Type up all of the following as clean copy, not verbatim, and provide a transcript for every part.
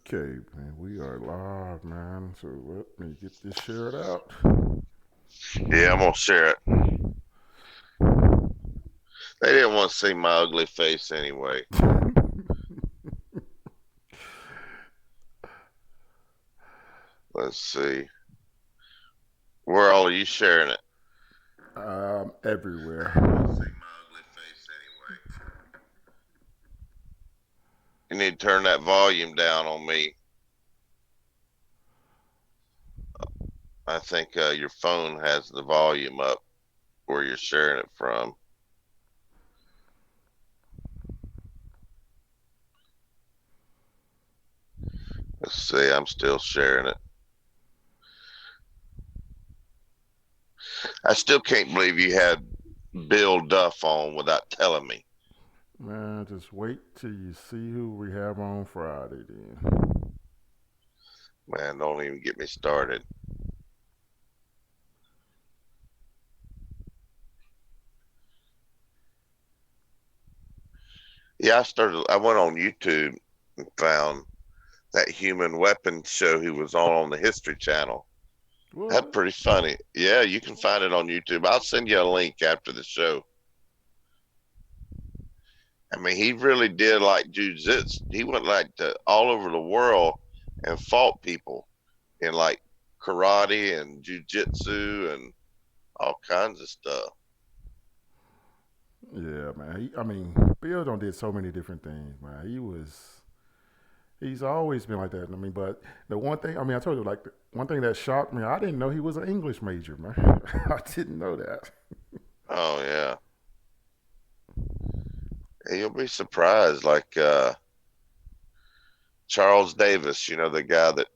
Okay, man, we are live, man. So let me get this shared out. Yeah, I'm gonna share it. They didn't want to see my ugly face anyway. Let's see. Where all are you sharing it? Everywhere. They didn't want to see my ugly face anyway. You need to turn that volume down on me. I think your phone has the volume up where you're sharing it from. Let's see. I'm still sharing it. I still can't believe you had Bill Duff on without telling me. Man, just wait till you see who we have on Friday then. Man, don't even get me started. Yeah, I went on YouTube and found that human weapons show he was on the History Channel. That's What? pretty funny. Yeah, you can find it on YouTube. I'll send you a link after the show. I mean, he really did like jujitsu. He went like to all over the world and fought people in like karate and jujitsu and all kinds of stuff. Yeah, man. Bill done did so many different things, man. He's always been like that. But the one thing, I told you, like, the one thing that shocked me, I didn't know he was an English major, man. I didn't know that. Oh yeah, and you'll be surprised. Like Charles Davis, the guy that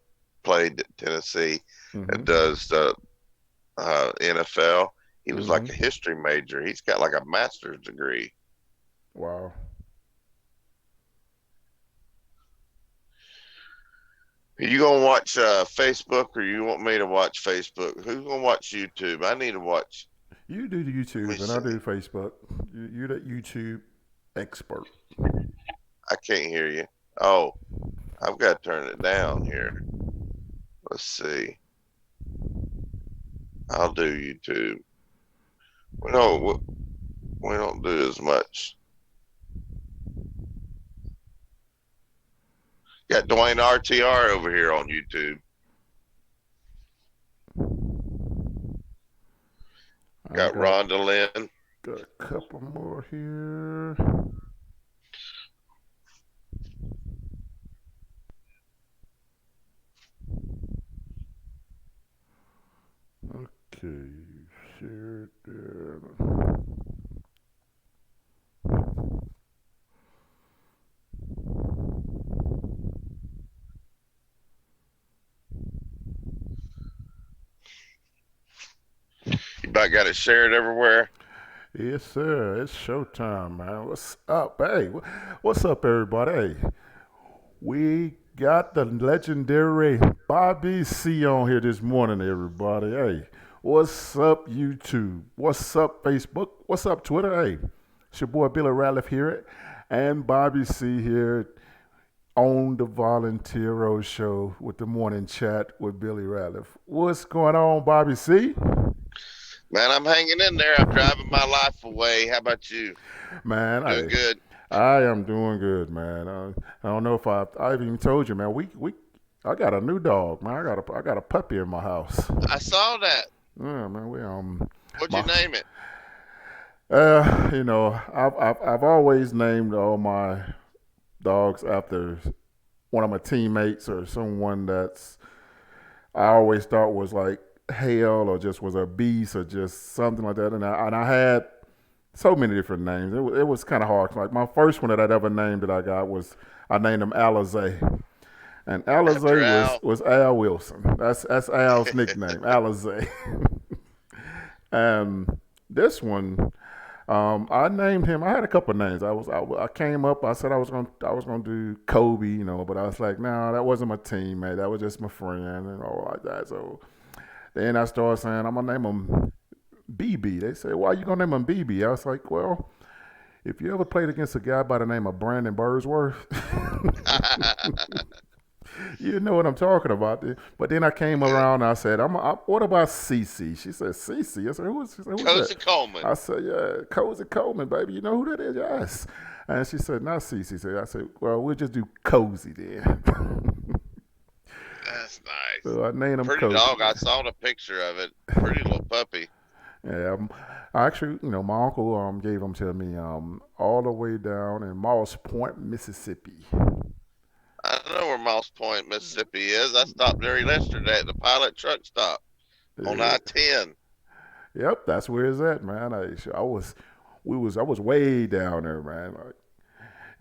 played at Tennessee, Mm-hmm. that does the NFL. He was Mm-hmm. like a history major. He's got like a master's degree. Wow. You gonna watch Facebook, or you want me to watch Facebook? Who's gonna watch YouTube? I need to watch. You do the Let me YouTube, and I see. do Facebook. You're the YouTube expert. I can't hear you. Oh, I've got to turn it down here. Let's see. I'll do YouTube. We don't do as much. Got Dwayne RTR over here on YouTube. I Got got Rhonda Lynn. got a couple more here. Okay, share there. You about got it shared everywhere. Yes, sir. It's showtime, man. What's up? Hey, what's up, everybody? Hey, we got the legendary Bobby C on here this morning, everybody. Hey, what's up, YouTube? What's up, Facebook? What's up, Twitter? Hey, it's your boy Billy Ratliff here, and Bobby C here on the Volunteero Show with the morning chat with Billy Ratliff. What's going on, Bobby C? Man, I'm hanging in there. I'm driving my life away. How about you? Man, Doing good? I am doing good, man. I don't know if I've even told you, man. We I got a new dog, man. I got a puppy in my house. I saw that. Yeah, man. We What'd you my name it? I've always named all my dogs after one of my teammates or someone that's I always thought was like hell or just was a beast or just something like that. And I had so many different names. It was kind of hard. Like my first one that I'd ever named that I got was I named him Alizé, and After Alizé was Al. was Al Wilson. That's Al's nickname, Alizé. And this one, I named him. I had a couple of names. I came up. I said I was gonna do Kobe, but I was like, no, that wasn't my teammate. That was just my friend, and all like that. So then I started saying I'm gonna name him BB. They said, why are you gonna name him BB? I was like, well, if you ever played against a guy by the name of Brandon Bursworth, You know what I'm talking about. But then I came Yeah. around and I said, what about Cece? She said, Cece. I said, she said, who's that? Cozy Coleman. I said, yeah, Cozy Coleman, baby. You know who that is? Yes. And she said, not Cece. I said, well, we'll just do Cozy then. That's nice. So I named him Pretty Cozy. dog. I saw the picture of it. Pretty little puppy. Yeah, actually, my uncle gave him to me all the way down in Moss Point, Mississippi. I know where Moss Point, Mississippi is. I stopped there yesterday at the pilot truck stop on Yeah. I-10. Yep, that's where it's at, man. I was way down there, man. Like,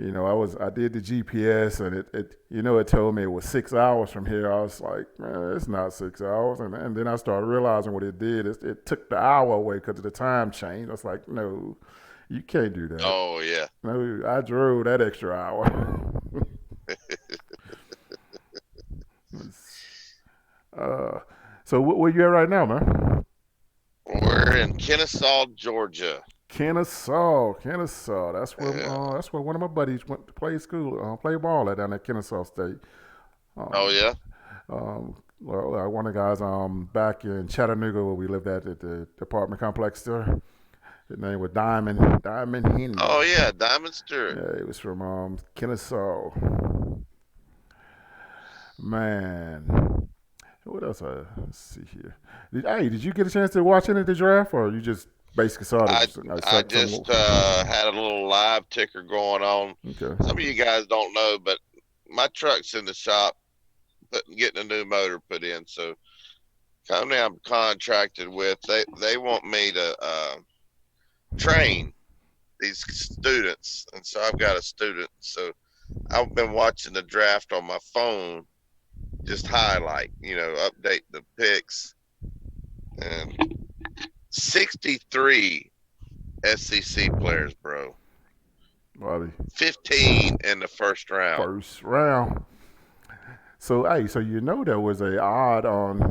I did the GPS and it told me it was 6 hours from here. I was like, man, it's not 6 hours. And then I started realizing what it did. It took the hour away because of the time change. I was like, no, you can't do that. Oh yeah. No, I drove that extra hour. uh, so where you at right now, man? We're in Kennesaw, Georgia. Kennesaw. Yeah. That's where one of my buddies went to play school, play ball at down at Kennesaw State. Oh Um, yeah. one of the guys back in Chattanooga where we lived at the apartment complex there. His name was Diamond Oh Henry. yeah. Diamond Stewart. Yeah, he was from Kennesaw. Man, what else? Let's see here. Did you get a chance to watch any of the draft, or you just basically saw it? I Just, I I said some. just had a little live ticker going on. Okay. Some of you guys don't know, but my truck's in the shop, getting a new motor put in. So company I'm contracted with, they want me to train these students, and so I've got a student. So I've been watching the draft on my phone, just highlight, update the picks, and 63 SEC players, bro. Bobby, 15 in the first round. first round. So so there was a odd on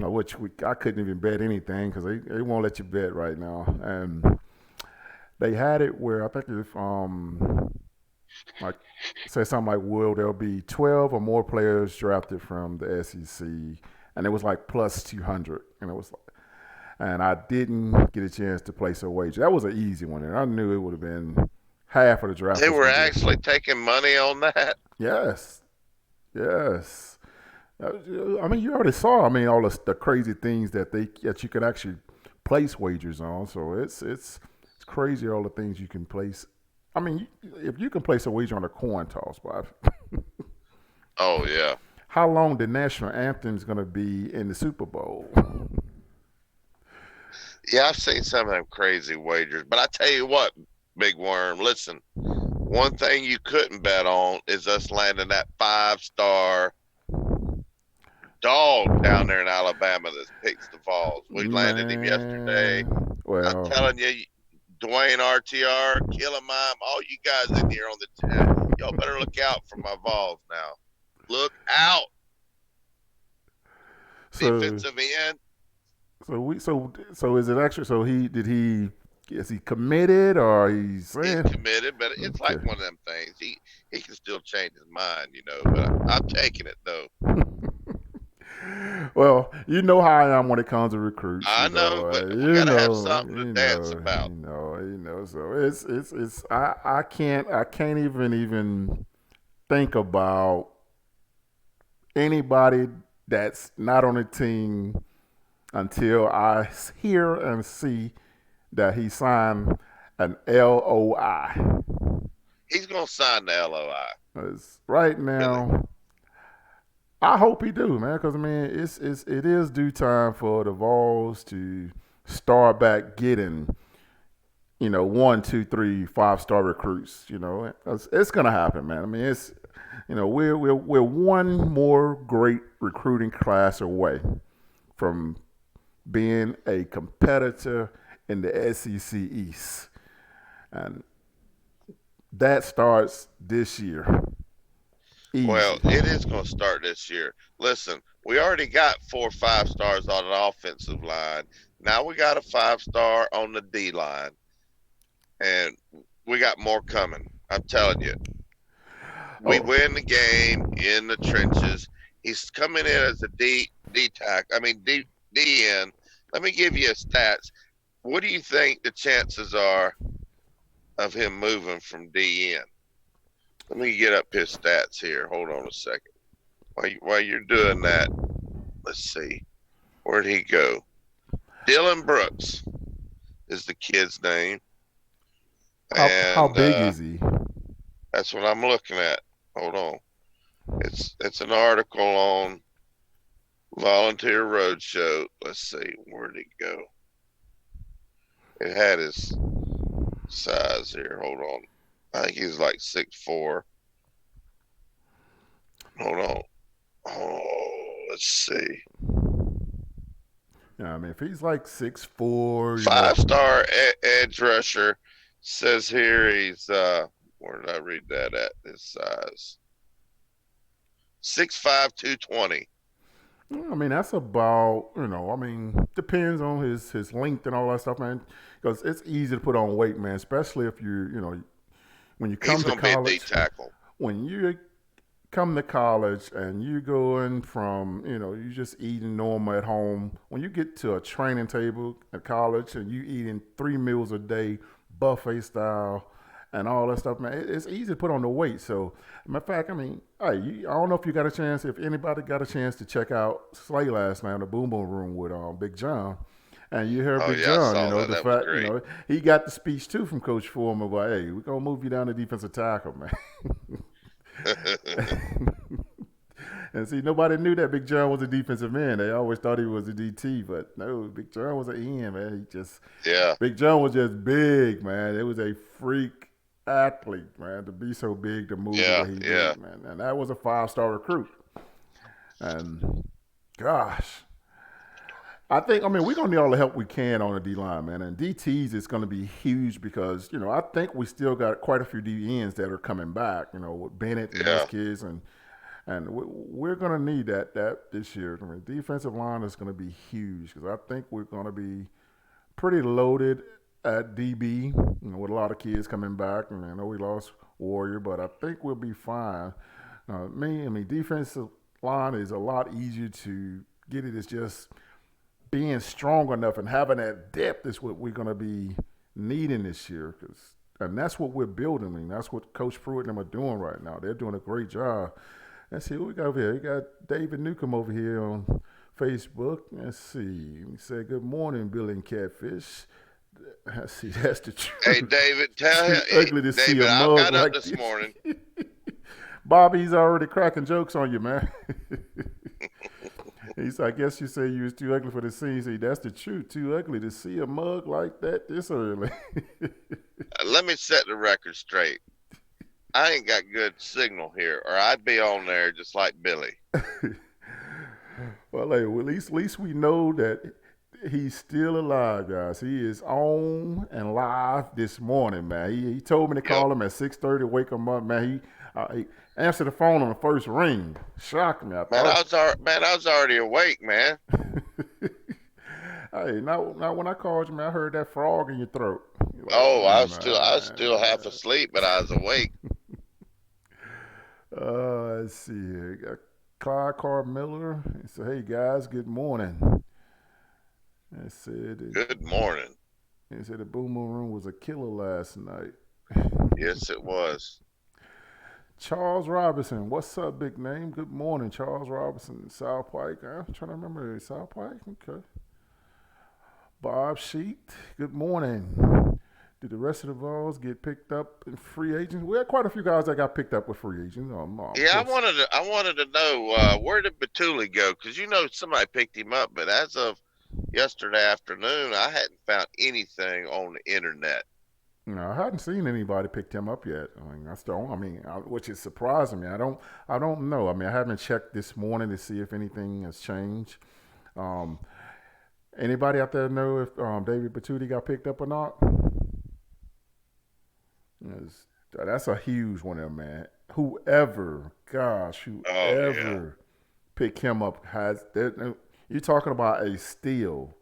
I couldn't even bet anything because they won't let you bet right now, and they had it where I think if like say something like will there'll be 12 or more players drafted from the SEC, and it was like plus 200, and it was and I didn't get a chance to place a wager. That was an easy one, and I knew it would have been half of the draft They was were going to actually be. taking money on that. Yes, yes. I mean, you already saw. I mean, all the crazy things that you can actually place wagers on. So it's crazy all the things you can place. I mean, if you can place a wager on a coin toss, Bob, Oh yeah. how long the national anthem is going to be in the Super Bowl? Yeah, I've seen some of them crazy wagers. But I tell you what, Big Worm, listen, one thing you couldn't bet on is us landing that 5-star dog down there in Alabama that picks the Vols. We landed him yesterday. Man, I'm well, telling you, Dwayne RTR, Killer Mime, all you guys in here on the chat, y'all better look out for my Vols now. Look out. so Defensive end, so is it actually? So he is he committed or he's he's saying committed, but it's like okay? one of them things. He can still change his mind. But I'm taking it though. Well, you know how I am when it comes to recruits. I know, but we got to have something to dance about. So it's I can't even think about anybody that's not on the team until I hear and see that he signed an LOI. He's gonna sign the LOI. 'Cause right Really? now, I hope he do, man. Because I mean, it is due time for the Vols to start back getting, one, two, three, 5-star recruits. It's gonna happen, man. I mean, we're one more great recruiting class away from being a competitor in the SEC East, and that starts this year. Well, Easy. it is gonna start this year. Listen, we already got 4 5 stars on an offensive line. Now we got a 5-star on the D line, and we got more coming. I'm telling you, we Oh, win the game in the trenches. He's coming in as a D tack. I mean DN. Let me give you a stats. What do you think the chances are of him moving from DN? Let me get up his stats here. Hold on a second. While you're doing that, let's see. Where'd he go? Dylan Brooks is the kid's name, How and big is he? that's what I'm looking at. Hold on. It's an article on Volunteer Roadshow. Let's see. Where'd it go? It had his size here. Hold on. I think he's like 6'4". Hold on. Oh, let's see. Yeah, I mean, if he's like 6'4", 5-star edge rusher says here he's where did I read that at? His size 6'5", 220. I mean, that's about, I mean, depends on his length and all that stuff, man. Because it's easy to put on weight, man, especially if when you He's come to gonna be a D college, tackle. when you come to college and you going from, you just eating normal at home. When you get to a training table at college and you eating 3 meals a day, buffet style, and all that stuff, man, it's easy to put on the weight. So, matter of fact, I mean, hey, I don't know if you got a chance, if anybody got a chance to check out Slay last night in the Boom Boom Room with Big John. And you heard Oh Big yeah, I John, saw that. the That was fact, great. he got the speech too from Coach Foreman about, hey, we're going to move you down to defensive tackle, man. And see, nobody knew that Big John was a defensive man. They always thought he was a DT, but no, Big John was an end, man. Yeah, Big John was just big, man. It was a freak athlete, man, to be so big to move the yeah, way he yeah, did, man. And that was a 5-star recruit. And gosh, I mean, we're going to need all the help we can on the D line, man. And DTs is going to be huge because, I think we still got quite a few DNs that are coming back, with Bennett and those yeah, kids. And we're going to need that this year. I mean, defensive line is going to be huge because I think we're going to be pretty loaded at DB, with a lot of kids coming back. And I know we lost Warrior, but I think we'll be fine. I mean, defensive line is a lot easier to get it. It's just being strong enough and having that depth is what we're going to be needing this year. And that's what we're building. I mean, that's what Coach Pruitt and them are doing right now. They're doing a great job. Let's see what we got over here. We got David Newcomb over here on Facebook. Let's see. We say good morning, Billy and Catfish. Let's see, that's the Hey truth. David, tell him. Too Hey, ugly to see David, a I mug got up like this this. morning. Bobby's already cracking jokes on you, man. He's, I guess you say you was too ugly for the scene. See, that's the truth. Too ugly to see a mug like that this early. Let me set the record straight. I ain't got good signal here, or I'd be on there just like Billy. Well, hey, at least we know that he's still alive, guys. He is on and live this morning, man. He told me to Yep. call him at 6:30 to wake him up, man. He answered the phone on the first ring. Shocked me. I thought. Man, I was already awake, man. Hey, now when I called you, man, I heard that frog in your throat. You're like, Oh, I was still half man. asleep, but I was awake. Let's see here. Got Clyde Carr-Miller. He said, hey, guys, good morning. I said, Good morning. he said the Boom Boom Room was a killer last night. Yes, it was. Charles Robinson, what's up, big name? Good morning, Charles Robinson, South Pike. I'm trying to remember South Pike. Okay. Bob Sheet, good morning. Did the rest of the Vols get picked up in free agents? We had quite a few guys that got picked up with free agents. Of Yeah, course. I wanted to know where did Batuli go? Because somebody picked him up, but as of yesterday afternoon, I hadn't found anything on the internet. No, I hadn't seen anybody pick him up yet. I mean, that's the only, which is surprising me. I don't know. I mean, I haven't checked this morning to see if anything has changed. Um, Anybody out there know if David Batuti got picked up or not? That's a huge one, there, man. Whoever, gosh, Oh yeah, whoever pick him up has. You're talking about a steal.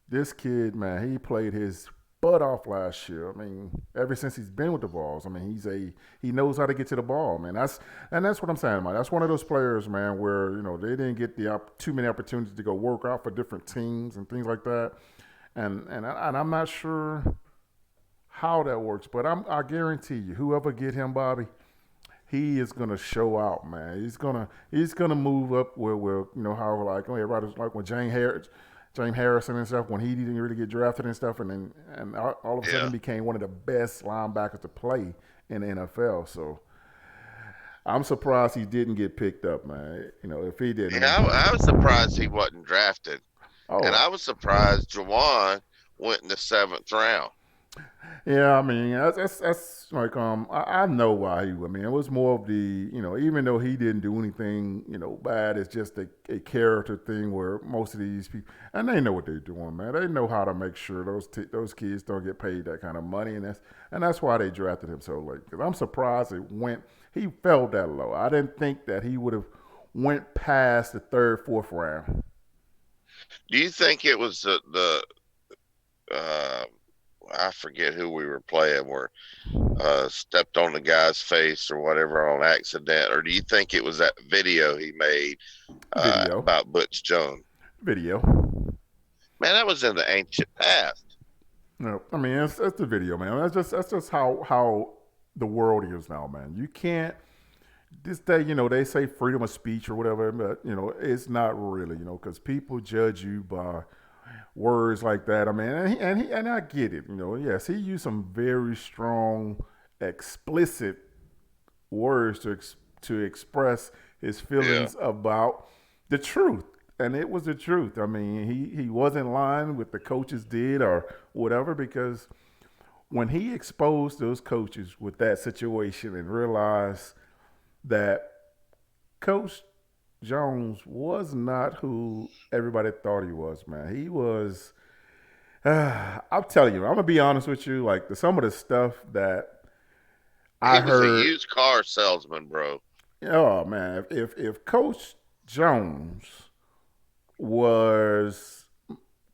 This kid, man, he played his butt off last year. I mean, ever since he's been with the Balls, I mean, he knows how to get to the ball, man. That's what I'm saying, man. That's one of those players, man, where they didn't get too many opportunities to go work out for different teams and things like that. And I'm not sure how that works, but I guarantee you, whoever get him, Bobby, he is gonna show out, man. He's gonna move up where how like everybody's like when James Harrison and stuff when he didn't really get drafted and stuff, and all of a sudden Yeah. he became one of the best linebackers to play in the NFL. So I'm surprised he didn't get picked up, man. If he didn't, I Yeah, I was mean, surprised he wasn't drafted, and oh I was surprised Jawan went in the seventh round. yeah, I mean that's like I know why he. I mean it was more of the even though he didn't do anything bad, it's just a character thing where most of these people and they know what they're doing, man. They know how to make sure those kids don't get paid that kind of money, and that's why they drafted him so late. Because I'm surprised he fell that low. I didn't think that he would have went past the third, fourth round. Do you think it was the uh, I forget who we were playing where stepped on the guy's face or whatever on accident, or do you think it was that video he made Video, about Butch Jones? video. Man, that was in the ancient past. No, I mean that's the video, man. That's just how the world is now, man. You can't this day, they say freedom of speech or whatever, but it's not really, because people judge you by words like that. I mean, and I get it, Yes, he used some very strong, explicit words to express his Yeah, feelings about the truth. And it was the truth. I mean, he wasn't lying with the coaches did or whatever because when he exposed those coaches with that situation and realized that Coach Jones was not who everybody thought he was, man. He was. I'm telling you, I'm gonna be honest with you. Like some of the stuff that I he was a heard. used car salesman, bro. Oh man, if Coach Jones was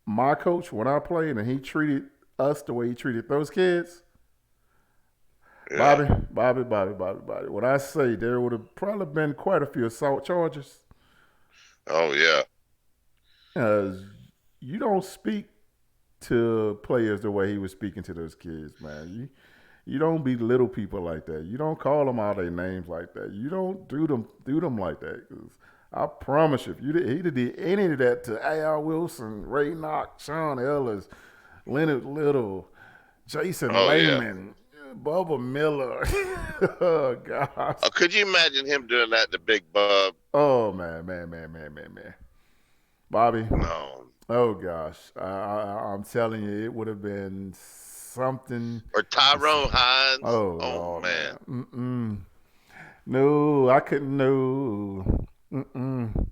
my coach when I played and he treated us the way he treated those kids, Yeah. Bobby. When I say there would have probably been quite a few assault charges, Oh yeah. as you don't speak to players the way he was speaking to those kids, man. You don't belittle people like that. You don't call them out their names like that. You don't do them like that. 'Cause I promise you, if he'd have did any of that to A.R. Wilson, Ray Knox, Sean Ellis, Leonard Little, Jason Oh yeah. Layman, Bubba Miller. Oh gosh. Could you imagine him doing that to Big Bub? Oh man. Bobby. No. Oh gosh. I'm telling you, it would have been something. Or To see. Tyrone Hines? Oh Oh Lord, man. man. No, I couldn't. No. Mm-mm.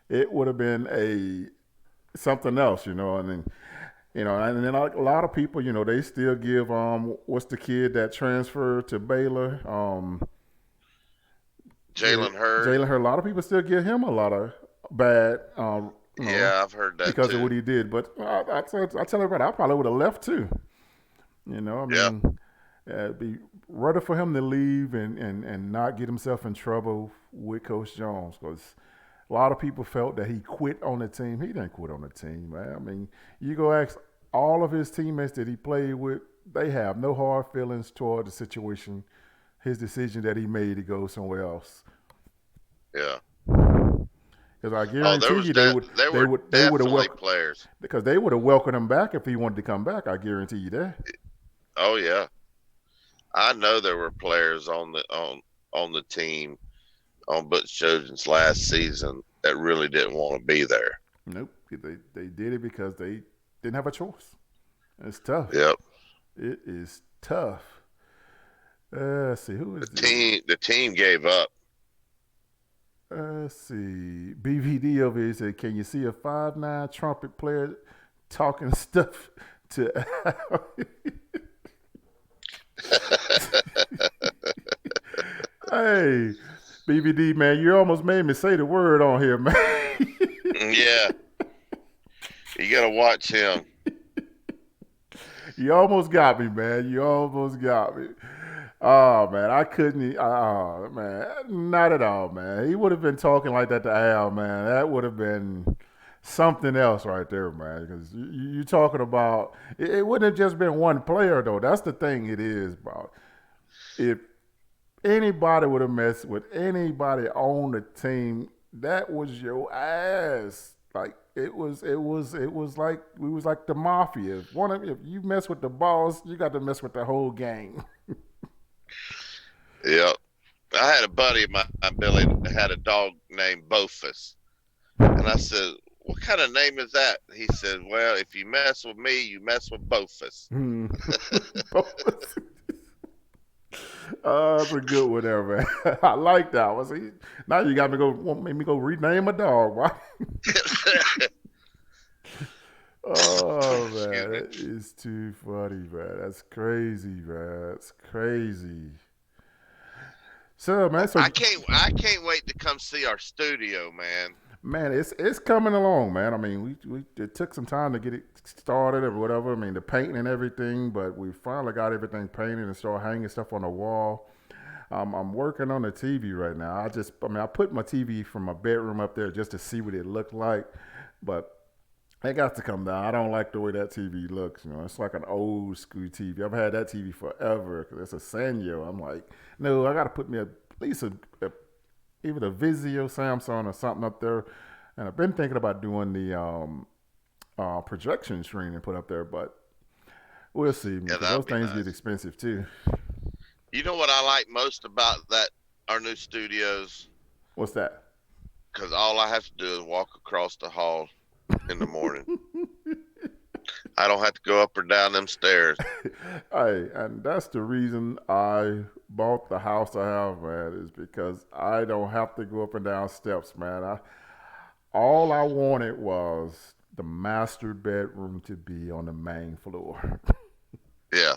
It would have been a something else, and then and then a lot of people, they still give what's the kid that transferred to Baylor, Jalen Hurd. Jalen Hurd. A lot of people still give him a lot of bad, Yeah, I've heard that because of too. what he did. But I tell everybody, I probably would have left too. I Yeah. mean, it'd be rather for him to leave and not get himself in trouble with Coach Jones because a lot of people felt that he quit on the team. He didn't quit on the team, man. I mean, you go ask all of his teammates that he played with, they have no hard feelings toward the situation, his decision that he made to go somewhere else. Yeah. Because I Oh, guarantee you, there were they would have definitely welcomed players. because they would have welcomed him back if he wanted to come back. I guarantee you that. Oh yeah. I know there were players on the team on Butch Jones' last season that really didn't want to be there. Nope, they did it because they didn't have a choice. It's tough. Yep. It is tough. Let's see who The is the. team gave up. Let's see. BVD over here said, "Can you see a 5'9" trumpet player talking stuff to?" Hey, BVD man, you almost made me say the word on here, man. Yeah. You got to watch him. You almost got me, man. You almost got me. Oh man, I couldn't. Oh man, not at all, man. He would have been talking like that to Al, man. That would have been something else right there, man. Because you talking about it wouldn't have just been one player though. That's the thing. It is, bro. If anybody would have messed with anybody on the team, that was your ass. Like it was like we was like the mafia. If you mess with the boss, you got to mess with the whole gang. Yep. I had a buddy of mine, Billy, that had a dog named Bofus. And I said, "What kind of name is that?" He said, "Well, if you mess with me, you mess with Bofus." That's a good one there, man. I like that one. See, now you got me go want make me go rename a dog, right? Oh Excuse man, me. that is too funny, man. That's crazy, man. That's crazy. So man, so I can't wait to come see our studio, man. man, it's coming along, man. I mean, we it took some time to get it started or whatever. I mean, the painting and everything, but we finally got everything painted and started hanging stuff on the wall. I'm working on the TV right now. I put my TV from my bedroom up there just to see what it looked like, but it got to come down. I don't like the way that TV looks. You know, it's like an old school TV. I've had that TV forever because it's a Sanyo. I'm like, no, I got to put me at least a either a Vizio, Samsung, or something up there. And I've been thinking about doing the projection screen and put up there, but we'll see Yeah, because those that'd be things get nice. expensive too. You know what I like most about that our new studios? What's that? Because all I have to do is walk across the hall in the morning. I don't have to go up or down them stairs. Hey, and that's the reason I bought the house I have, man, is because I don't have to go up and down steps, man. All I wanted was the master bedroom to be on the main floor. Yeah,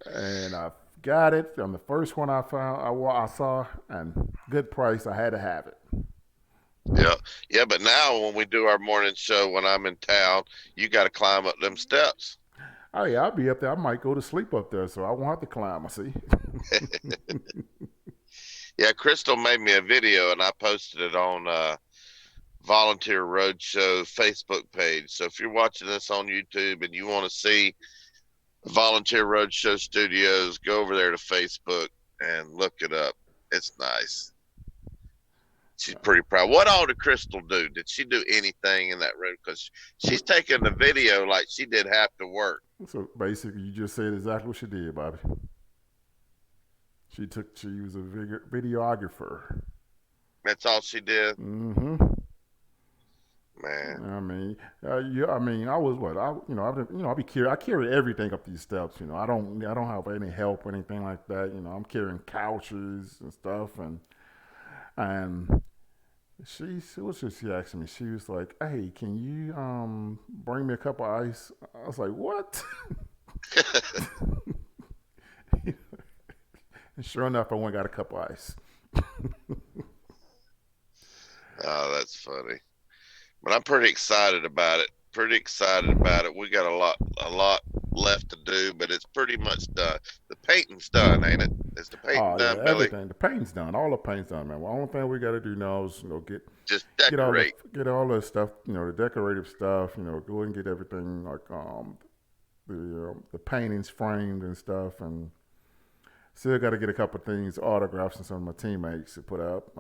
And I got it on the first one I found, I saw, and good price. I had to have it. yeah, yeah. But now when we do our morning show when I'm in town, you got to climb up them steps. Oh yeah, I'll be up there. I might go to sleep up there, so I won't have to climb. I see. Yeah, Crystal made me a video and I posted it on Volunteer Roadshow Facebook page. So if you're watching this on YouTube and you want to see Volunteer Roadshow Studios, go over there to Facebook and look it up. It's nice. She's pretty proud. What all did Crystal do? Did she do anything in that room? Because she's taking the video like she did half the work. So basically, you just said exactly what she did, Bobby. She was a videographer. That's all she did. Mm-hmm. Man, I mean, yeah. I mean, I was what I, I be carry. I carry everything up these steps. I don't have any help or anything like that. I'm carrying couches and stuff, and she asked me. She was like, "Hey, can you bring me a cup of ice?" I was like, "What?" And sure enough, I went and got a cup of ice. oh, that's funny. But I'm pretty excited about it. Pretty excited about it. We got a lot left to do, but it's pretty much done. The painting's done, ain't it? Is the painting Oh yeah, done, Billy? everything. The paint's done. All the paint's done, man. Well, the only thing we got to do now is Just get all the decorate. get all the stuff. The decorative stuff. Go and get everything like the paintings framed and stuff, and still got to get a couple of things, autographs, and some of my teammates to put up.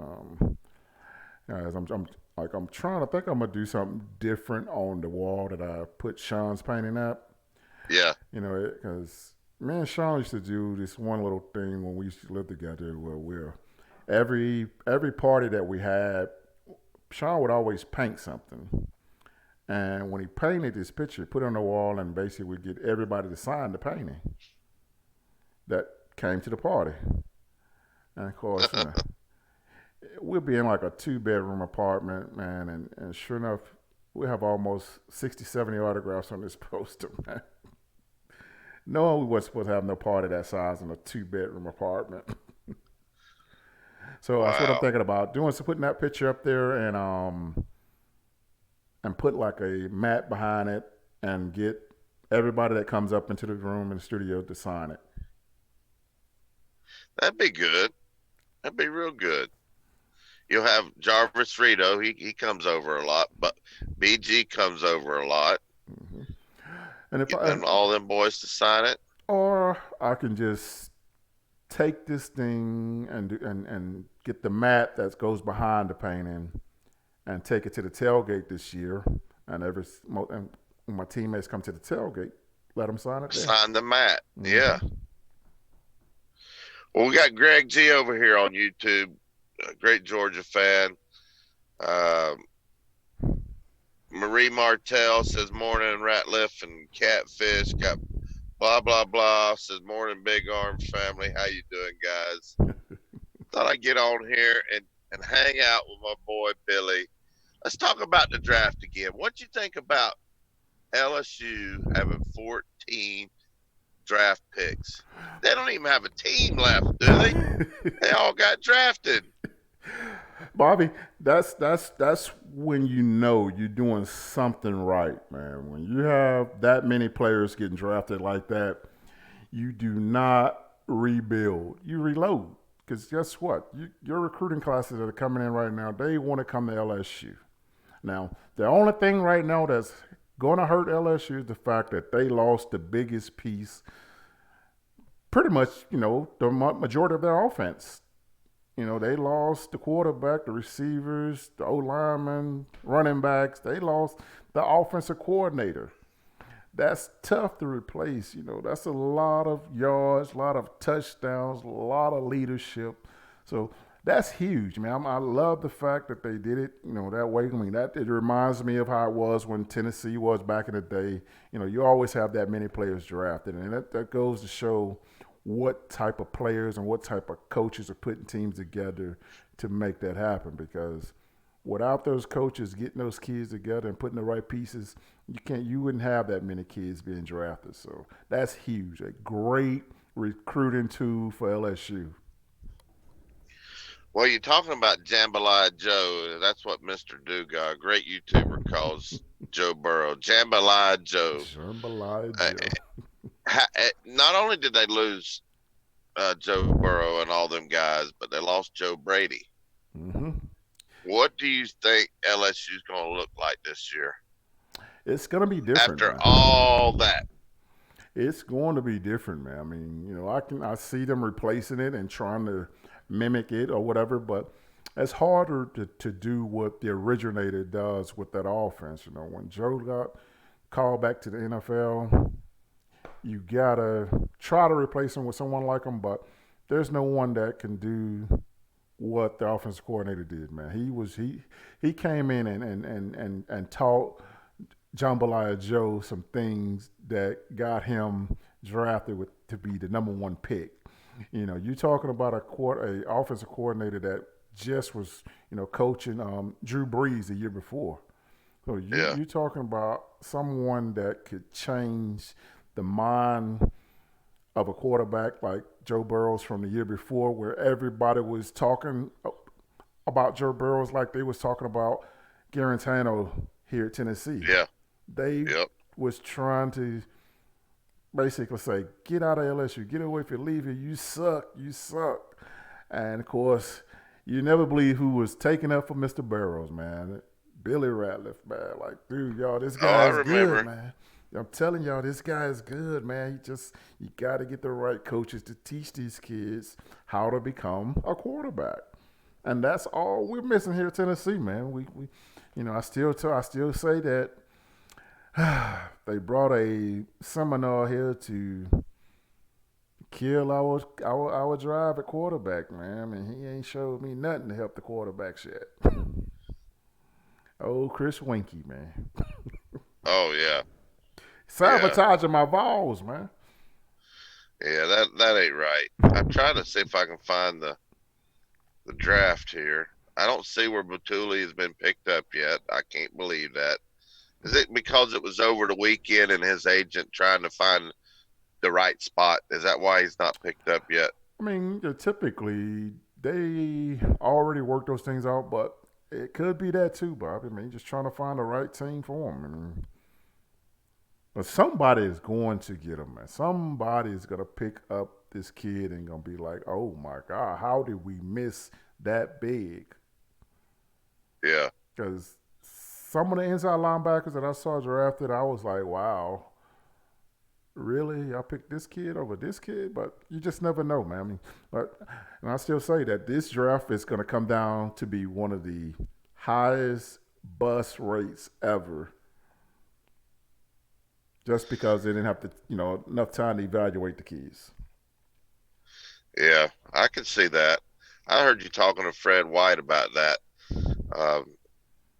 As I'm trying to think I'm gonna do something different on the wall that I put Sean's painting up. Yeah, Because me and Sean used to do this one little thing when we used to live together where every party that we had, Sean would always paint something. And when he painted this picture, put it on the wall, and basically we'd get everybody to sign the painting that came to the party. And of course, we'll be in like a two-bedroom apartment, man, and sure enough, we have almost 60, 70 autographs on this poster, man. No, we wasn't supposed to have no party that size in a two-bedroom apartment. So that's what I'm wow. thinking about doing. So putting that picture up there and put like a mat behind it and get everybody that comes up into the room in the studio to sign it. That'd be good. That'd be real good. You'll have Jarvis Rito. He comes over a lot, but BG comes over a lot. Hmm. And if Get I them all them boys to sign it. or I can just take this thing and get the mat that goes behind the painting and take it to the tailgate this year. And and when my teammates come to the tailgate, let them sign it there. Sign the mat. Hmm. Yeah. Well, we got Greg G over here on YouTube. A great Georgia fan. Um, Marie Martell says morning Ratliff and Catfish. Got blah blah blah says morning Big Arms family. How you doing, guys? Thought I'd get on here and hang out with my boy Billy. Let's talk about the draft again. What you think about LSU having 14 draft picks? They don't even have a team left, do they? They all got drafted. Bobby, that's when you know you're doing something right, man. When you have that many players getting drafted like that, you do not rebuild. You reload. Because guess what? Your recruiting classes that are coming in right now, they want to come to LSU. Now, the only thing right now that's going to hurt LSU is the fact that they lost the biggest piece, pretty much, the majority of their offense. They lost the quarterback, the receivers, the O linemen, running backs. They lost the offensive coordinator. That's tough to replace. That's a lot of yards, a lot of touchdowns, a lot of leadership. So that's huge, man. I love the fact that they did it, that way. I mean, that it reminds me of how it was when Tennessee was back in the day. You always have that many players drafted, and that goes to show what type of players and what type of coaches are putting teams together to make that happen. Because without those coaches getting those kids together and putting the right pieces, you wouldn't have that many kids being drafted. So that's huge. A great recruiting tool for LSU. Well, you're talking about Jambalaya Joe. That's what Mr. Duga, a great YouTuber, calls Joe Burrow. Jambalaya Joe. Jambalaya Uh, Joe. not only did they lose Joe Burrow and all them guys, but they lost Joe Brady. Hmm. What do you think LSU's going to look like this year It's gonna be different, after man. all that? It's going to be different, man. I mean, I see them replacing it and trying to mimic it or whatever, but it's harder to do what the originator does with that offense. When Joe got called back to the NFL, you gotta try to replace him with someone like him, but there's no one that can do what the offensive coordinator did, man. He came in and taught Jambalaya Joe some things that got him drafted to be the number one pick. You talking about a offensive coordinator that just was coaching Drew Brees the year before. So Yeah, you talking about someone that could change the mind of a quarterback like Joe Burrows from the year before, where everybody was talking about Joe Burrows like they was talking about Garantano here at Tennessee. yeah, They yep. was trying to basically say, get out of LSU, get away if you leave here, you suck. And of course, you never believe who was taking up for Mr. Burrows, man. Billy Ratliff, man. Like, dude, y'all, this Oh, I guy's good, remember. man. I'm telling y'all, this guy is good, man. You got to get the right coaches to teach these kids how to become a quarterback, and that's all we're missing here at Tennessee, man. I still say that they brought a seminar here to kill our drive at quarterback, man. I mean, he ain't showed me nothing to help the quarterbacks yet. Oh, Chris Winky, man. Oh yeah, yeah, Sabotaging my balls, man. yeah. That ain't right. I'm trying to see if I can find the draft here. I don't see where Batuli has been picked up yet. I can't believe that. Is it because it was over the weekend and his agent trying to find the right spot? Is that why he's not picked up yet? I mean, typically they already work those things out, but it could be that too, Bob. I mean, just trying to find the right team for him. I mean, But somebody is going to get him, man. Somebody is gonna pick up this kid and gonna be like, "Oh my God, how did we miss that big?" Yeah. Because some of the inside linebackers that I saw drafted, I was like, "Wow, really? I picked this kid over this kid?" But you just never know, man. I mean, but and I still say that this draft is gonna come down to be one of the highest bust rates ever, just because they didn't have to, enough time to evaluate the keys. Yeah. I can see that. I heard you talking to Fred White about that. Um,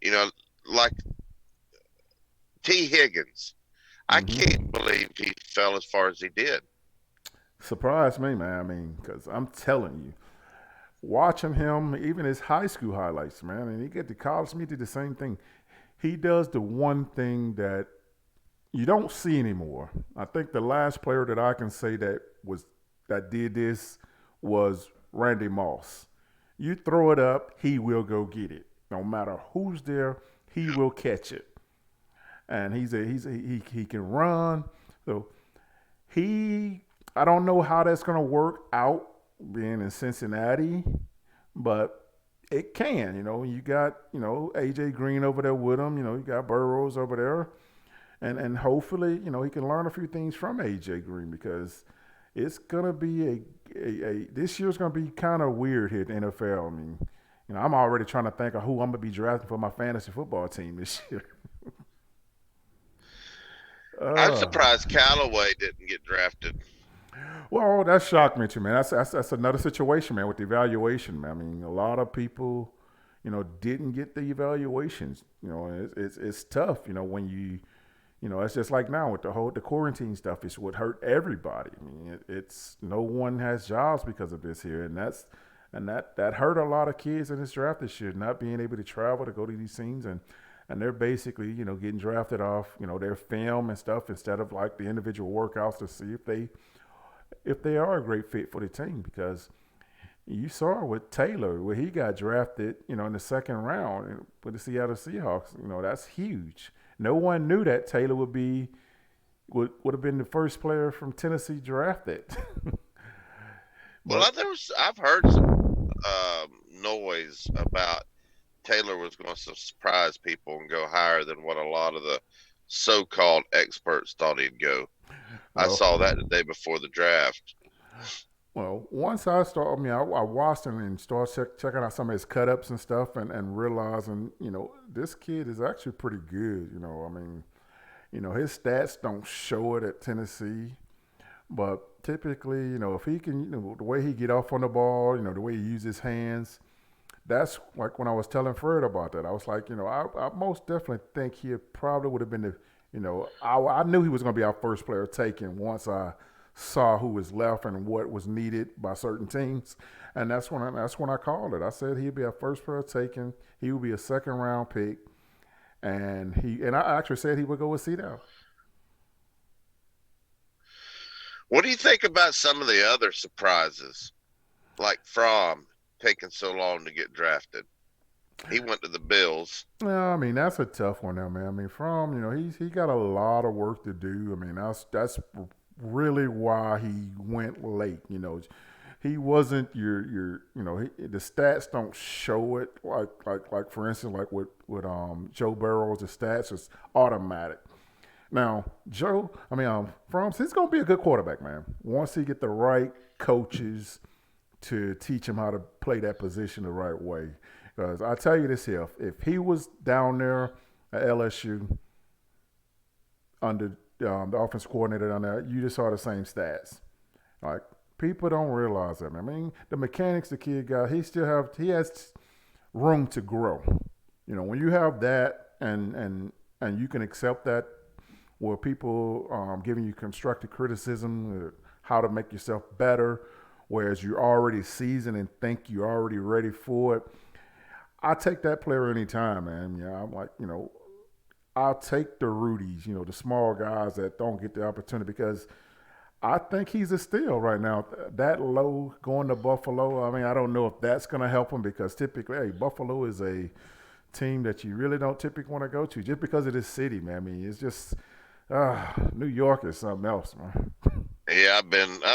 you know, like T. Higgins. I can't Mm-hmm. believe he fell as far as he did. Surprised me, man. I mean, because I'm telling you, watching him, even his high school highlights, man, and he get to college, me did the same thing. He does the one thing that you don't see anymore. I think the last player that I can say that did this was Randy Moss. You throw it up, he will go get it. No matter who's there, he will catch it. And he can run. So he I don't know how that's gonna work out being in Cincinnati, but it can. You got AJ Green over there with him. You got Burrows over there, and hopefully he can learn a few things from AJ Green because it's gonna be a this year's gonna be kind of weird here at the NFL. I mean, I'm already trying to think of who I'm gonna be drafting for my fantasy football team this year. I'm uh, surprised Callaway didn't get drafted. Well, that shocked me too, man. That's another situation, man, with the evaluation, man. I mean, a lot of people, didn't get the evaluations. It's tough, when it's just like now with the quarantine stuff. It's what hurt everybody. I mean, it's no one has jobs because of this here, and that hurt a lot of kids in this draft this year, not being able to travel to go to these scenes and they're basically, getting drafted off, their film and stuff instead of like the individual workouts to see if they are a great fit for the team because you saw with Taylor where he got drafted, in the second round with the Seattle Seahawks. That's huge. No one knew that Taylor would have been the first player from Tennessee drafted. Well, But I've heard some noise about Taylor was going to surprise people and go higher than what a lot of the so-called experts thought he'd go. I well, saw that the day before the draft. once I start, I watched him and started checking out some of his cut ups and stuff, and realizing, this kid is actually pretty good. His stats don't show it at Tennessee, but typically, if he can, the way he get off on the ball, the way he uses his hands, that's like when I was telling Fred about that. I was like, I most definitely think he probably would have been I knew he was going to be our first player taken once I saw who was left and what was needed by certain teams, and that's when I called it. I said he'd be our first player taken. He would be a second round pick, and I actually said he would go with CeeDee. What do you think about some of the other surprises, like Fromm taking so long to get drafted? He went to the Bills. Yeah, I mean that's a tough one now, man. I mean, from he got a lot of work to do. I mean that's really why he went late. He wasn't the stats don't show it like for instance like with Joe Burrows the stats is automatic. Now Joe, Fromm, he's gonna be a good quarterback, man. Once he get the right coaches to teach him how to play that position the right way. Because I tell you this here, if he was down there at LSU under the offense coordinator down there, you just saw the same stats. Like people don't realize that. I mean, the mechanics the kid got, he has room to grow. When you have that and you can accept that, where people giving you constructive criticism, how to make yourself better, whereas you're already seasoned and think you're already ready for it. I take that player anytime, man. I'm like, I'll take the Rudies, the small guys that don't get the opportunity because I think he's a steal right now. That low going to Buffalo, I don't know if that's going to help him because typically, hey, Buffalo is a team that you really don't typically want to go to just because of this city, man. It's just New York is something else, man. Yeah, I've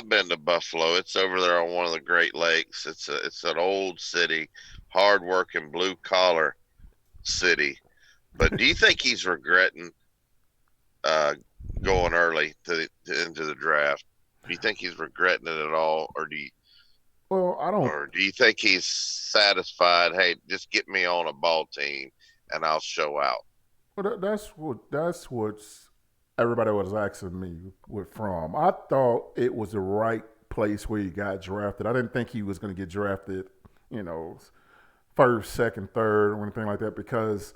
been to Buffalo. It's over there on one of the Great Lakes. It's an old city, hard-working blue collar city. But do you think he's regretting uh, going early into the draft? Do you think he's regretting it at all, Well, I don't. or do you think he's satisfied? Hey, just get me on a ball team and I'll show out. Well, that's what's everybody was asking me with from. I thought it was the right place where he got drafted. I didn't think he was going to get drafted, you know, first, second, third, or anything like that because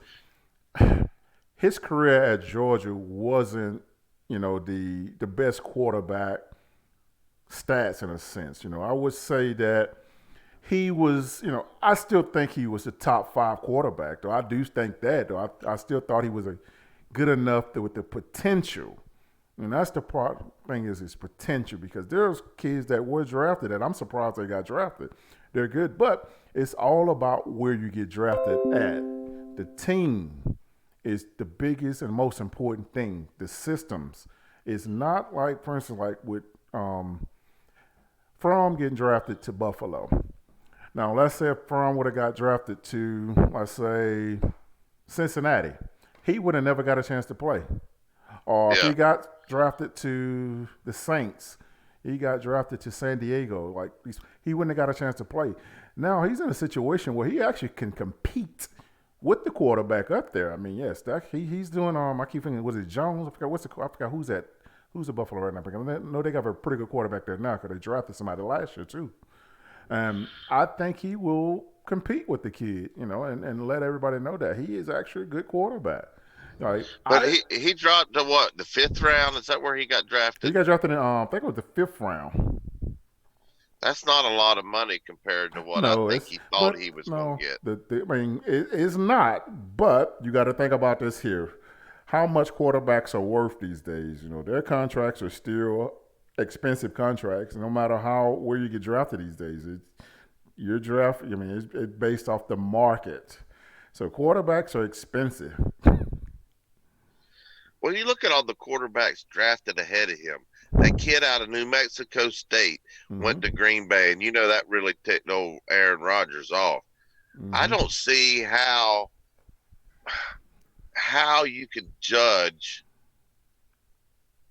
his career at Georgia wasn't, the best quarterback stats in a sense. I would say that he was, I still think he was a top five quarterback, though. I do think that, though. I still thought he was a good enough with the potential. And that's the part thing is his potential because there's kids that were drafted and I'm surprised they got drafted. They're good, but it's all about where you get drafted at. The team is the biggest and most important thing. The systems. It's not like, for instance, like with Fromm getting drafted to Buffalo. Now, let's say if Fromm would have got drafted to, let's say, Cincinnati, he would have never got a chance to play. Or if Yeah. he got drafted to the Saints, he got drafted to San Diego. Like he wouldn't have got a chance to play. Now he's in a situation where he actually can compete with the quarterback up there. I mean, yes, he's doing. I keep thinking, was it Jones? I forgot who's that. Who's the Buffalo right now? Because I know they got a pretty good quarterback there now because they drafted somebody last year too. I think he will compete with the kid, and let everybody know that he is actually a good quarterback. Like But I he dropped to what, the fifth round? Is that where he got He drafted? got drafted in, I think it was the fifth round. That's not a lot of money compared to what I No, think it's he thought but he was going no, to get. I mean, it's not. But you got to think about this here: how much quarterbacks are worth these days? Their contracts are still expensive contracts, no matter how where you get drafted these days. Your draft, I mean, it's based off the market. So quarterbacks are expensive. Well, you look at all the quarterbacks drafted ahead of him. That kid out of New Mexico State went Mm-hmm. to Green Bay, and that really ticked old Aaron Rodgers off. I Mm-hmm. don't see how you can judge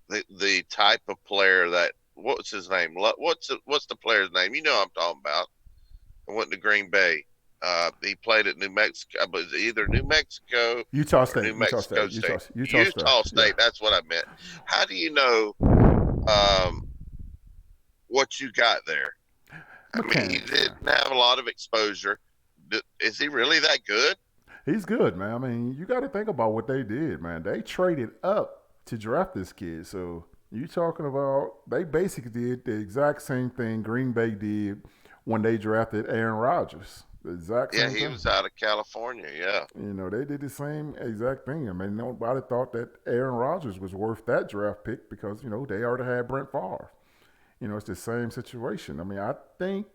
the type of player that, what's his name? What's the player's name? You know what I'm talking about. I went to Green Bay. He played at New Mexico, but it's either New Mexico Utah or New State, Utah Mexico State, State. Utah State. Utah Yeah. State, that's what I meant. How do you know um, what you got there? I mean, he Mechanics, man. didn't have a lot of exposure. Is he really that good? He's good, man. I mean, you got to think about what they did, man. They traded up to draft this kid. So you talking about they basically did the exact same thing Green Bay did when they drafted Aaron Rodgers. The exact Yeah, same he thing. was out of California. Yeah. They did the same exact thing. I mean, nobody thought that Aaron Rodgers was worth that draft pick because, they already had Brent Favre. It's the same situation. I mean, I think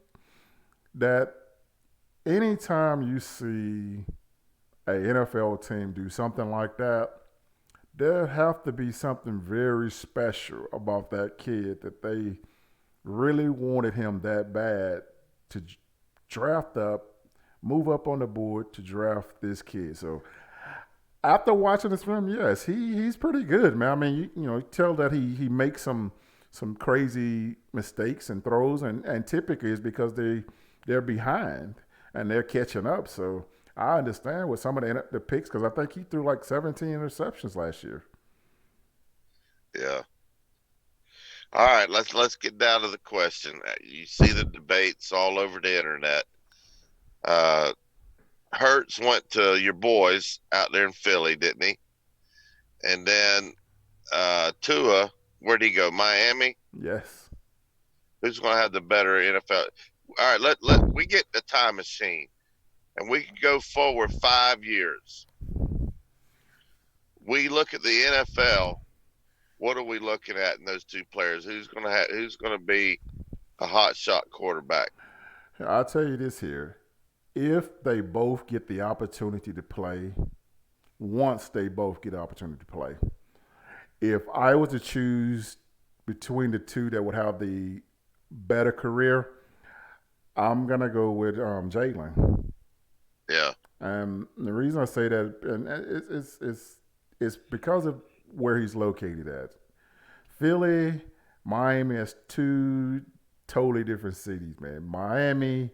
that anytime you see a NFL team do something like that, there have to be something very special about that kid that they really wanted him that bad to draft up, move up on the board to draft this kid. So after watching this film, yes, he's pretty good, man. I mean, you tell that he makes some crazy mistakes and throws, and typically it's because they're behind and they're catching up. So I understand with some of the picks because I think he threw like 17 interceptions last year. Yeah. All right, let's get down to the question. You see the debates all over the internet. Uh, Hertz went to your boys out there in Philly, didn't he? And then Tua, where'd he go? Miami. Yes. Who's going to have the better NFL? All right, let we get the time machine, and we can go forward 5 years. We look at the NFL. What are we looking at in those two players? Who's going to be a hot shot quarterback? I'll tell you this here. If they both get the opportunity to play, once they both get the opportunity to play, If I was to choose between the two that would have the better career, I'm gonna go with Jalen. Yeah. And the reason I say that, and it's because of where he's located at. Philly, Miami is two totally different cities, man. Miami,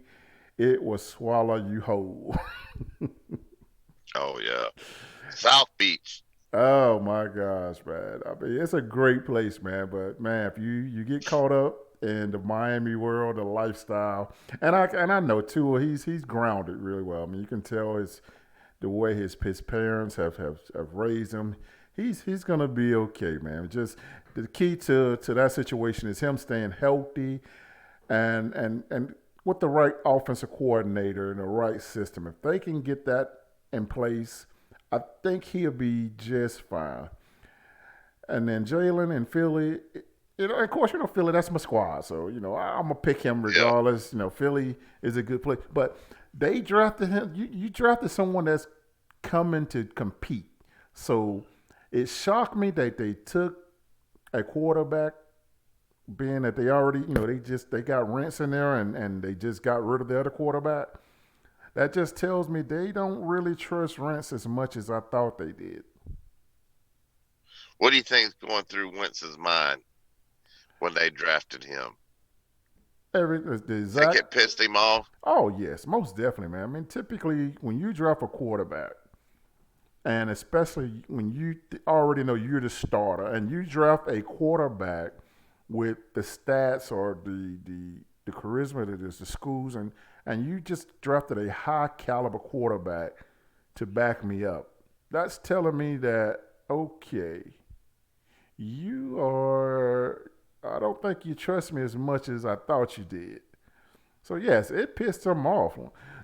it will swallow you whole. Oh yeah. South Beach. Oh my gosh, man. I mean, it's a great place, man. But man, if you get caught up in the Miami world, the lifestyle, and I know too, he's grounded really well. I mean, you can tell the way his parents have raised him. He's gonna be okay, man. Just the key to that situation is him staying healthy and with the right offensive coordinator and the right system. If they can get that in place, I think he'll be just fine. And then Jalen and Philly, of course, Philly, that's my squad. So, I'm going to pick him Yeah. regardless. Philly is a good place. But they drafted him. You drafted someone that's coming to compete. So it shocked me that they took a quarterback, being that they already, they got rents in there and they just got rid of the other quarterback. That just tells me they don't really trust Rents as much as I thought they did. What do you think is going through Wentz's mind when they drafted him? The Think exact. it pissed him off? Oh yes, most definitely, man. I mean, typically when you draft a quarterback, and especially when you already know you're the starter, and you draft a quarterback with the stats or the charisma that is the schools, and you just drafted a high caliber quarterback to back me up. That's telling me that okay, you are. I don't think you trust me as much as I thought you did. So yes, it pissed him off.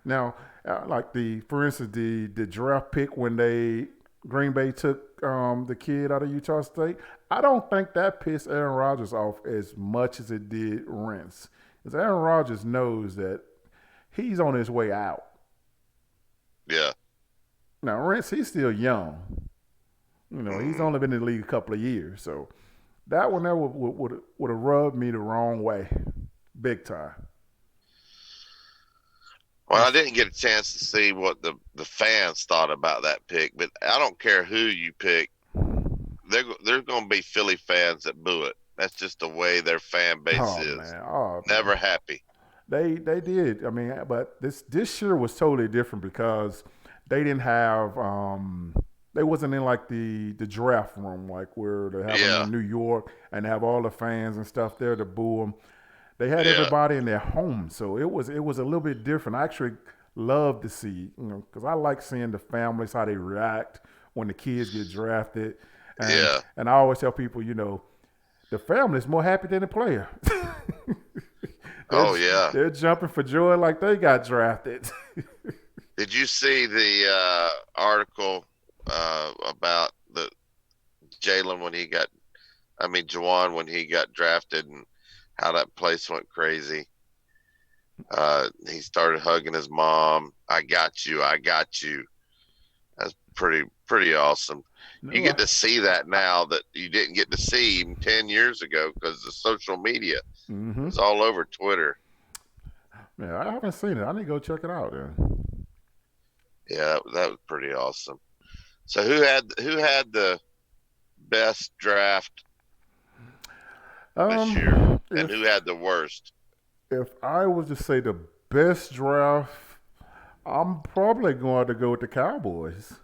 Now, like for instance, the draft pick when they Green Bay took the kid out of Utah State. I don't think that pissed Aaron Rodgers off as much as it did Rents, because Aaron Rodgers knows that he's on his way out. Yeah. Now Rents, he's still young. He's Hmm. only been in the league a couple of years, so that one there would have rubbed me the wrong way, big time. Well, I didn't get a chance to see what the fans thought about that pick, but I don't care who you pick. There's going to be Philly fans that boo it. That's just the way their fan base is. Oh man, Never happy. they did. I mean, but this year was totally different because they didn't have they wasn't in like the draft room like where they have them Yeah. in New York and they have all the fans and stuff there to boo them. They had Yeah. everybody in their home, so it was a little bit different. I actually love to see, because I like seeing the families how they react when the kids get drafted, and Yeah. and I always tell people, the family is more happy than the player. they're Oh yeah. they're jumping for joy like they got drafted. Did you see the article about the Jalen when he got? I mean, Jawan when he got drafted and how that place went crazy. He started hugging his mom. I got you. I got you. That's pretty awesome. You No, get to see that now that you didn't get to see even 10 years ago because the social media mm-hmm. was all over Twitter. Yeah, I haven't seen it. I need to go check it out. Then. Yeah, that was pretty awesome. So who had the best draft this year, and who If had the worst? if I was to say the best draft, I'm probably going to go with the Cowboys.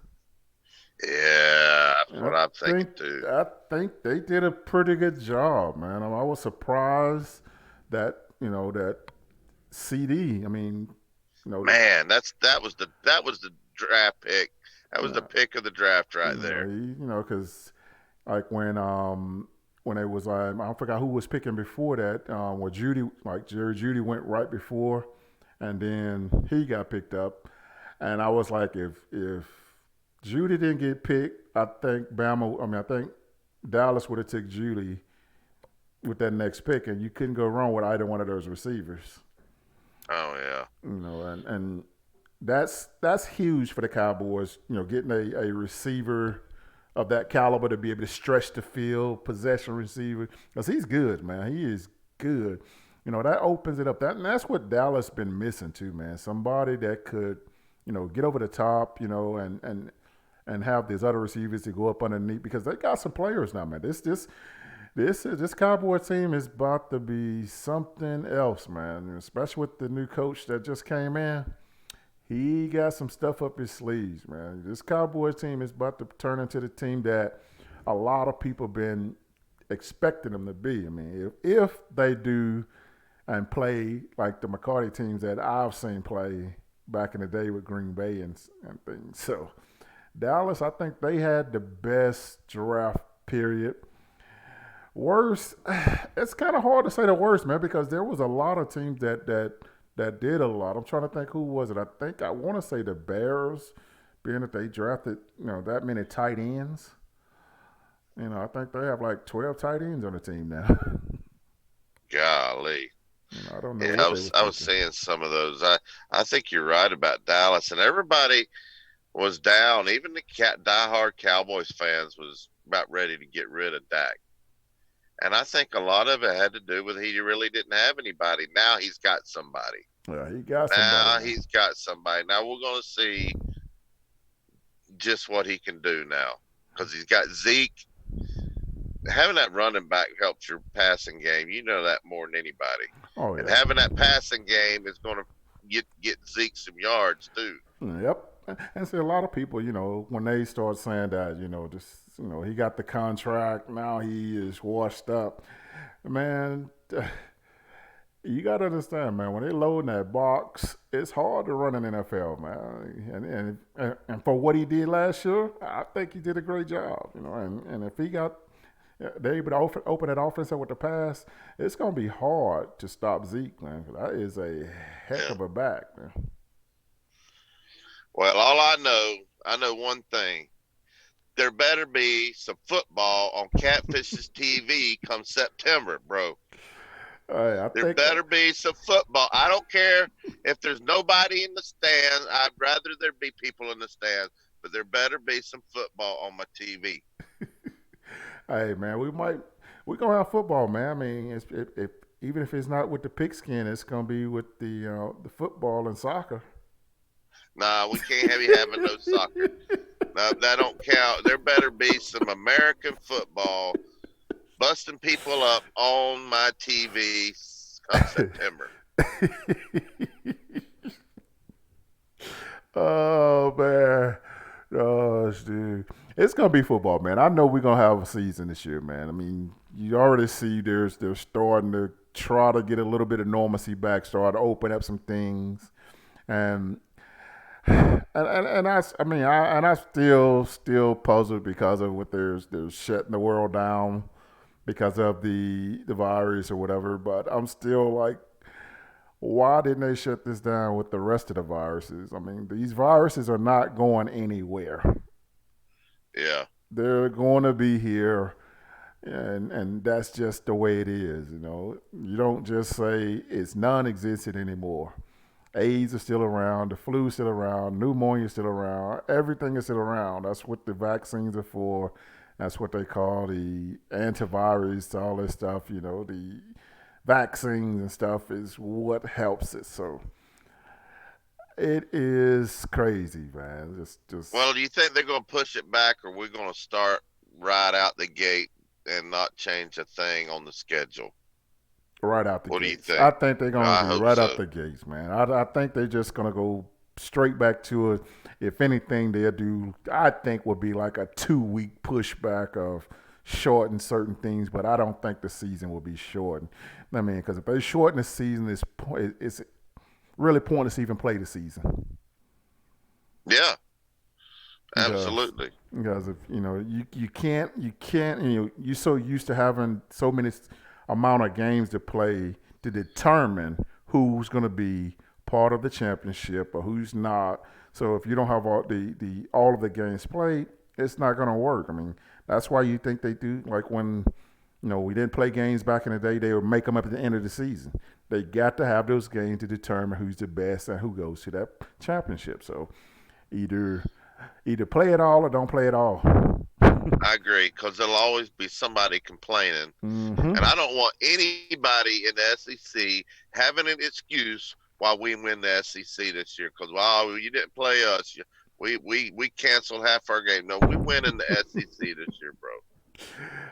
Yeah, that's I what I'm think thinking too. I think they did a pretty good job, man. I was surprised that that CD. I mean, you know, Man, that was the draft pick. That was the uh, pick of the draft right there. because like when it was I forgot who was picking before that. Where Judy, like Jerry Judy, went right before, and then he got picked up, and I was like, if Judy didn't get picked, I think Bama. I mean, I think Dallas would have took Judy with that next pick, and you couldn't go wrong with either one of those receivers. Oh yeah. And that's huge for the Cowboys. Getting a receiver of that caliber to be able to stretch the field, possession receiver, because he's good, man. He is good. That opens it up. And that's what Dallas been missing too, man. Somebody that could, get over the top, and have these other receivers to go up underneath because they got some players now, man. This Cowboy team is about to be something else, man. Especially with the new coach that just came in. He got some stuff up his sleeves, man. This Cowboys team is about to turn into the team that a lot of people been expecting them to be. I mean, if they do and play like the McCarty teams that I've seen play back in the day with Green Bay and things. So Dallas, I think they had the best draft period. Worst, it's kind of hard to say the worst, man, because there was a lot of teams that did a lot. I'm trying to think who was it. I want to say the Bears, being that they drafted that many tight ends. I think they have like 12 tight ends on the team now. Golly. I don't know Yeah, what they was I was thinking. seeing some of those. I think you're right about Dallas, and everybody was down. Even the diehard Cowboys fans was about ready to get rid of Dak. And I think a lot of it had to do with he really didn't have anybody. Now he's got somebody. Yeah, he got somebody Now now. he's got somebody. Now we're going to see just what he can do now because he's got Zeke. Having that running back helps your passing game. You know that more than anybody. Oh And yeah. having that passing game is going to get Zeke some yards too. Yep. And see, a lot of people, when they start saying that, he got the contract, now he is washed up. Man, you got to understand, man, when they load in that box, it's hard to run an NFL, man. And for what he did last year, I think he did a great job, and if he got they able to open that offense up with the pass, it's going to be hard to stop Zeke, man. That is a heck Yeah. of a back, man. Well, I know one thing. There better be some football on Catfish's TV come September, bro. Hey, I There think better be some football. I don't care if there's nobody in the stands. I'd rather there be people in the stands, but there better be some football on my TV. hey man, we gonna have football, man. I mean, if even if it's not with the pigskin, it's gonna be with the football and soccer. Nah, we can't have you having no soccer. No, that don't count. There better be some American football busting people up on my TV come September. oh man, gosh, dude, it's gonna be football, man. I know we're gonna have a season this year, man. I mean, you already see they're starting to try to get a little bit of normalcy back, start to open up some things, and I mean, I still puzzled because of what they're shutting the world down because of the virus or whatever. But I'm still like, why didn't they shut this down with the rest of the viruses? I mean, these viruses are not going anywhere. Yeah. They're going to be here, and that's just the way it is. You don't just say it's non-existent anymore. AIDS is still around, the flu is still around, pneumonia is still around, everything is still around. That's what the vaccines are for. That's what they call the antivirus, all this stuff. The vaccines and stuff is what helps it. So it is crazy, man. Just Well, do you think they're going to push it back, or we're going to start right out the gate and not change a thing on the schedule? right out the What do you gates. I think? think they're gonna I be hope right out so. the gates, man. I think they're just gonna go straight back to it. If anything, they'll do. I think would be like a 2 week pushback of shorten certain things, but I don't think the season will be shortened. I mean, because if they shorten the season, it's really pointless to even play the season. Yeah, because absolutely. because if you can't you're so used to having so many amount of games to play to determine who's going to be part of the championship or who's not. So if you don't have all of the games played, it's not going to work. I mean, that's why you think they do like when we didn't play games back in the day, they would make them up at the end of the season. They got to have those games to determine who's the best and who goes to that championship. So either either play it all or don't play it all. I agree because there'll always be somebody complaining, Mm-hmm. and I don't want anybody in the SEC having an excuse why we win the SEC this year. Because well, you didn't play us. We canceled half our game. No, we win in the SEC this year, bro.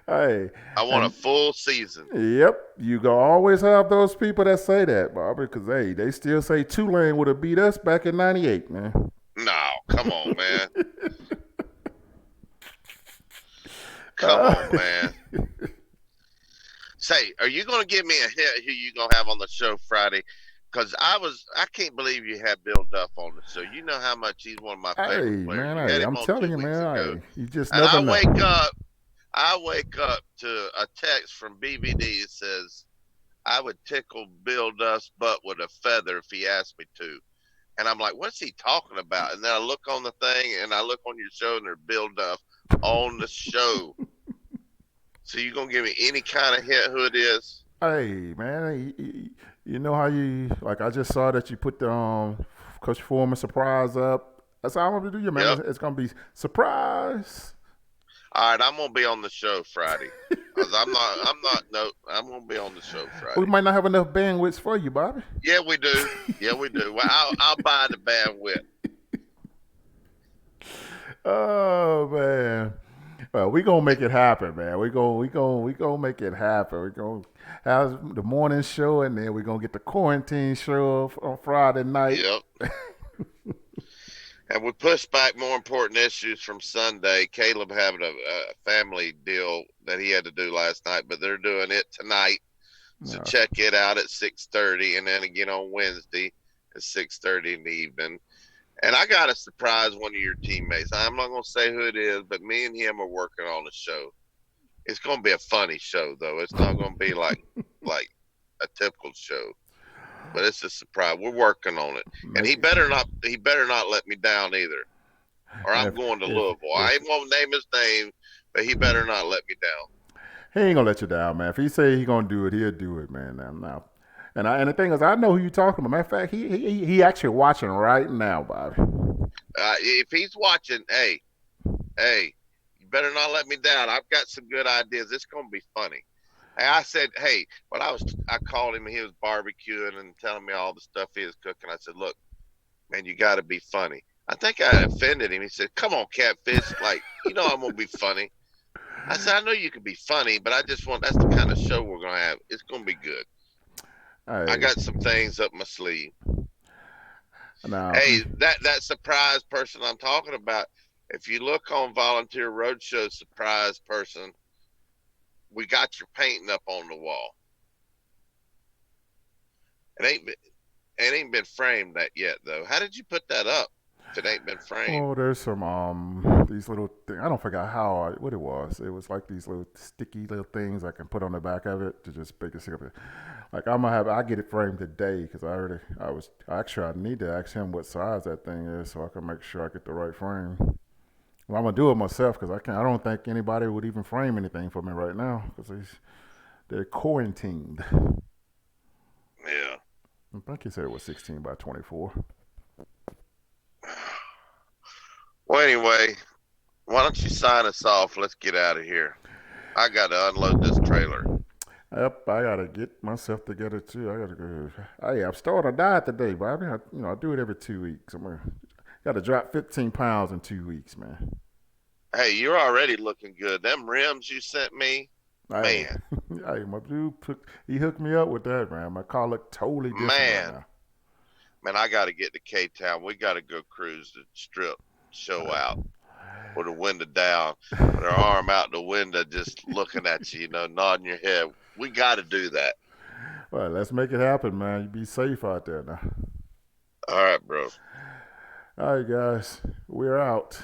Hey, I want a and full season. yep, you gonna always have those people that say that, Bobby, because hey, they still say Tulane would have beat us back in '98, man. No, come on, man. Come Uh, on, man. Say, are you going to give me a hint who you going to have on the show Friday? Because I can't believe you had Bill Duff on the show. You know how much he's one of my favorite hey, players. man, You had hey, him I'm on telling two you, weeks ago, man, hey, you just and never know. I wake up to a text from BVD that says I would tickle Bill Duff's butt with a feather if he asked me to. And I'm like, what's he talking about? And then I look on the thing, and I look on your show, and there's Bill Duff on the show. So you gonna give me any kind of hint who it is? Hey, man, you know how you like? I just saw that you put the Coach Foreman surprise up. That's how I'm gonna do you, man. Yep. It's gonna be surprise. All right, I'm gonna be on the show Friday. Cause I'm not. No, I'm gonna be on the show We Friday. might not have enough bandwidth for you, Bobby. Yeah, we do. Yeah, we do. Well, I'll buy the bandwidth. Oh man. Well, we gonna make it happen, man. We gonna make it happen. We gonna have the morning show, and then we gonna get the quarantine show on Friday night. Yep. And we pushed back more important issues from Sunday. Caleb having a family deal that he had to do last night, but they're doing it tonight. So No. check it out at 6:30, and then again on Wednesday at 6:30 in the evening. And I got to surprise one of your teammates. I'm not going to say who it is, but me and him are working on a show. It's going to be a funny show, though. It's not going to be like a typical show, but it's a surprise. We're working on it, and Make he better not let me down either, or I'm if going to if Louisville. I if ain't going to name his name, but he better not let me down. he ain't gonna let you down, man. If he say he gonna do it, he'll do it, man. Now. And the thing is, I know who you talking about. Matter of fact, he actually watching right now, Bobby. If he's watching, hey, you better not let me down. I've got some good ideas. It's going to be funny. Hey, I said, hey, when I called him and he was barbecuing and telling me all the stuff he was cooking. I said, look, man, you got to be funny. I think I offended him. He said, come on, catfish. Like, I'm going to be funny. I said, I know you can be funny, but that's the kind of show we're going to have. It's going to be good. I Hey, got some things up my sleeve. now if Hey, you that surprise person I'm talking about, if you look on Volunteer Roadshow surprise person, we got your painting up on the wall. It ain't been framed that yet though. How did you put that up if it ain't been framed? oh, there's some these little I don't forget what it was. It was like these little sticky little things I can put on the back of it to just make it stick up. Like I get it framed today because I need to ask him what size that thing is so I can make sure I get the right frame. Well, I'm gonna do it myself because I don't think anybody would even frame anything for me right now because they're quarantined. Yeah. I think he said it was 16 by 24. Well, anyway, why don't you sign us off? Let's get out of here. I got to unload this trailer. Yep, I gotta get myself together too. I gotta go. Hey, I'm starting a diet today, Bobby. I do it every 2 weeks. Gotta drop 15 pounds in 2 weeks, man. Hey, you're already looking good. Them rims you sent me, Hey, man, hey, my he hooked me up with that, man. My car look totally different right man, now. man. I got to get to K Town. We got to go cruise the strip, show out with the window down, with her arm out the window, just looking at you, nodding your head. We got to do that. Well, let's make it happen, man. You be safe out there now. All right, bro. All right, guys, we're out.